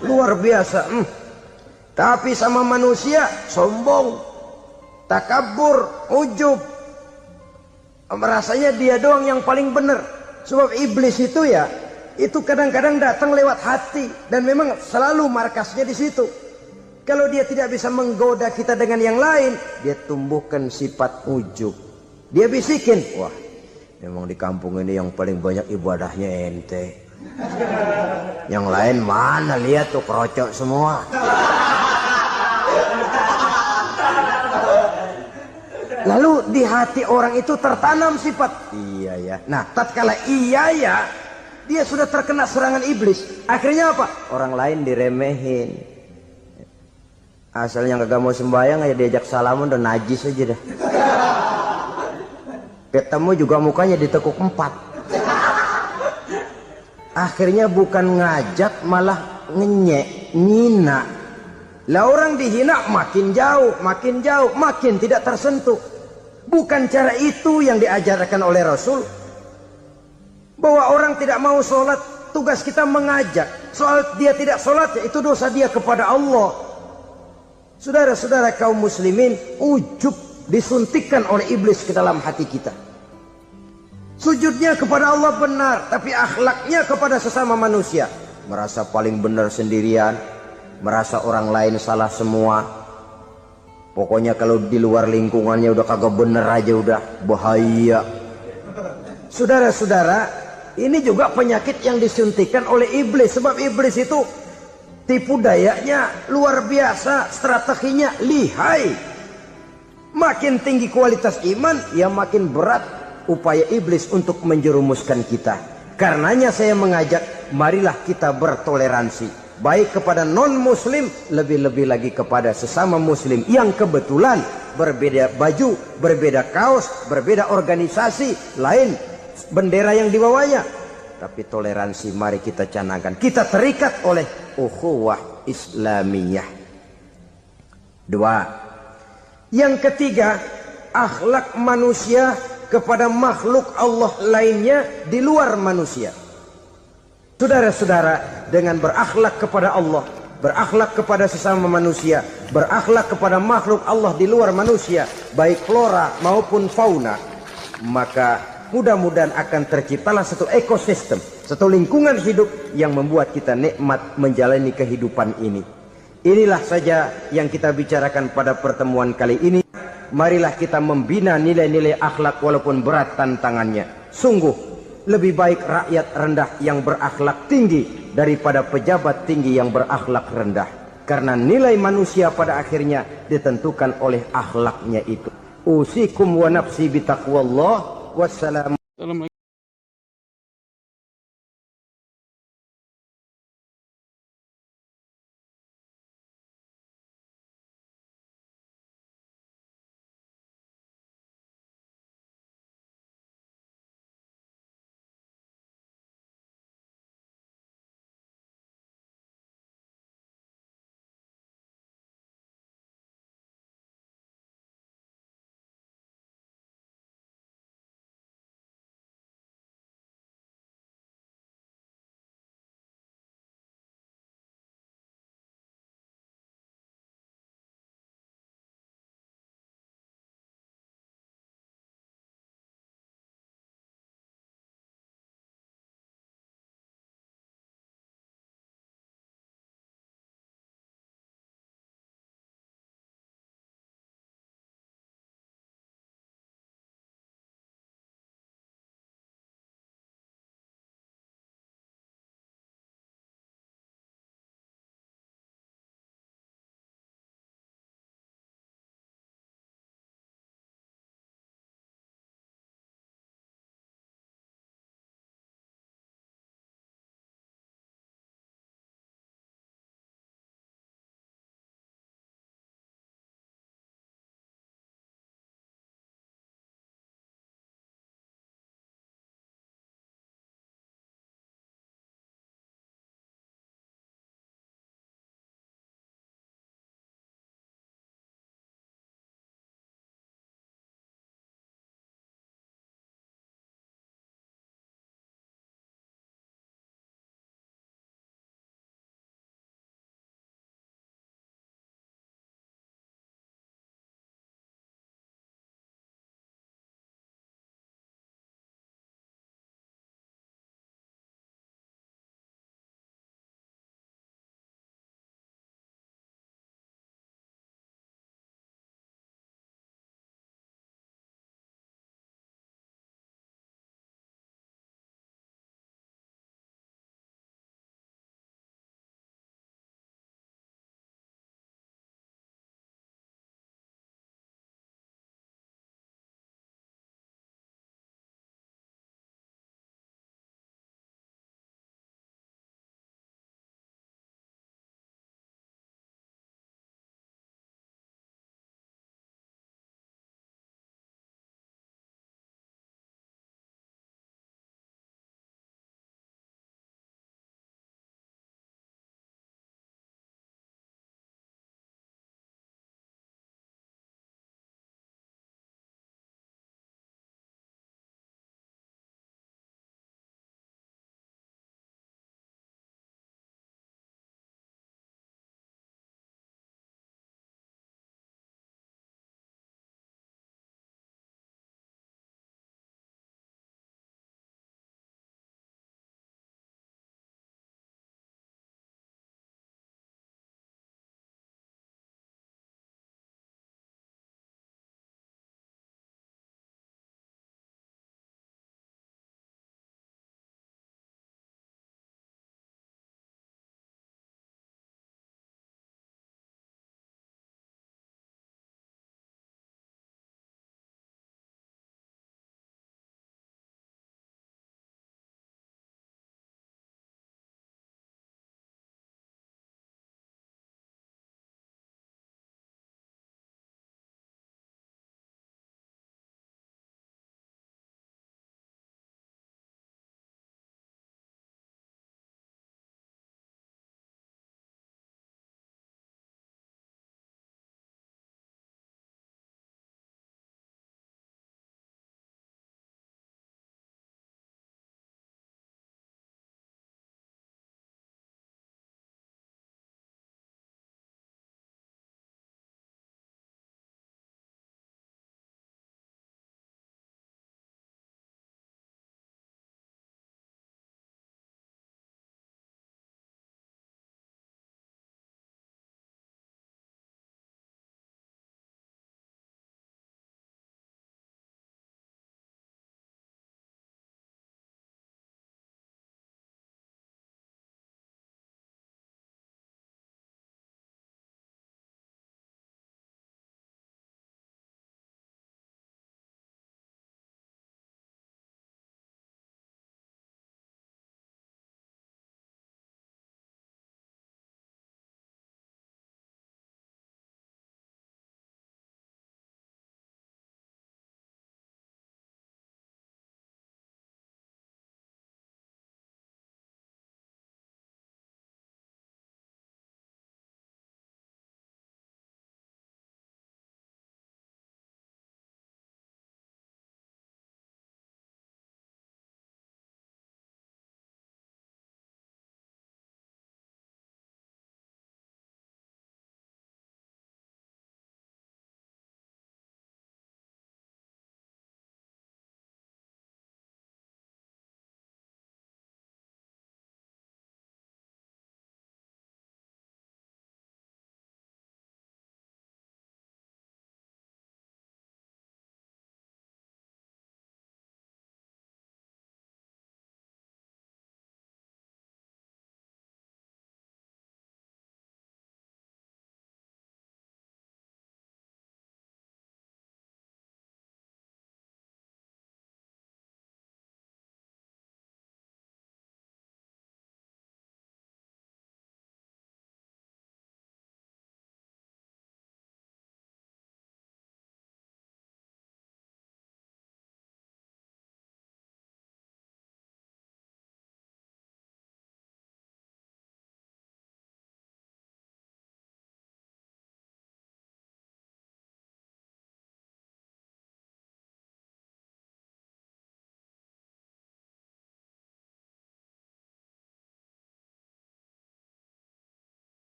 luar biasa. Tapi sama manusia sombong, takabur, ujub, merasanya dia doang yang paling benar. Sebab iblis itu ya, itu kadang-kadang datang lewat hati, dan memang selalu markasnya di situ. Kalau dia tidak bisa menggoda kita dengan yang lain, dia tumbuhkan sifat ujub. Dia bisikin, wah memang di kampung ini yang paling banyak ibadahnya ente, yang lain mana, lihat tuh kerocok semua. Lalu di hati orang itu tertanam sifat iya ya. Nah, tatkala iya ya, dia sudah terkena serangan iblis. Akhirnya apa? Orang lain diremehin. Asalnya kagak mau sembahyang, ya diajak salaman udah najis aja dah. Ketemu juga mukanya ditekuk 4. Akhirnya bukan ngajak, malah ngenyek, ngina. Lah orang dihina makin jauh, makin tidak tersentuh. Bukan cara itu yang diajarkan oleh Rasul. Bahwa orang tidak mau sholat, tugas kita mengajak. Soal dia tidak sholat, ya itu dosa dia kepada Allah. Saudara-saudara kaum muslimin, ujub disuntikkan oleh iblis ke dalam hati kita. Sujudnya kepada Allah benar, tapi akhlaknya kepada sesama manusia. Merasa paling benar sendirian, merasa orang lain salah semua. Pokoknya kalau di luar lingkungannya udah kagak bener aja udah bahaya. Saudara-saudara, ini juga penyakit yang disuntikan oleh iblis. Sebab iblis itu tipu dayanya luar biasa, strateginya lihai. Makin tinggi kualitas iman, ya makin berat upaya iblis untuk menjerumuskan kita. Karenanya saya mengajak, marilah kita bertoleransi, baik kepada non-muslim, lebih-lebih lagi kepada sesama muslim yang kebetulan berbeda baju, berbeda kaos, berbeda organisasi, lain bendera yang dibawanya. Tapi toleransi mari kita canangkan. Kita terikat oleh ukhuwah Islamiyah. 2. Yang ketiga, akhlak manusia kepada makhluk Allah lainnya di luar manusia. Saudara-saudara, dengan berakhlak kepada Allah, berakhlak kepada sesama manusia, berakhlak kepada makhluk Allah di luar manusia, baik flora maupun fauna, maka mudah-mudahan akan terciptalah satu ekosistem, satu lingkungan hidup yang membuat kita nikmat menjalani kehidupan ini. Inilah saja yang kita bicarakan pada pertemuan kali ini. Marilah kita membina nilai-nilai akhlak walaupun berat tantangannya. Sungguh lebih baik rakyat rendah yang berakhlak tinggi daripada pejabat tinggi yang berakhlak rendah. Karena nilai manusia pada akhirnya ditentukan oleh akhlaknya itu. Usikum wa nafsi bitaqwallah. Wassalamu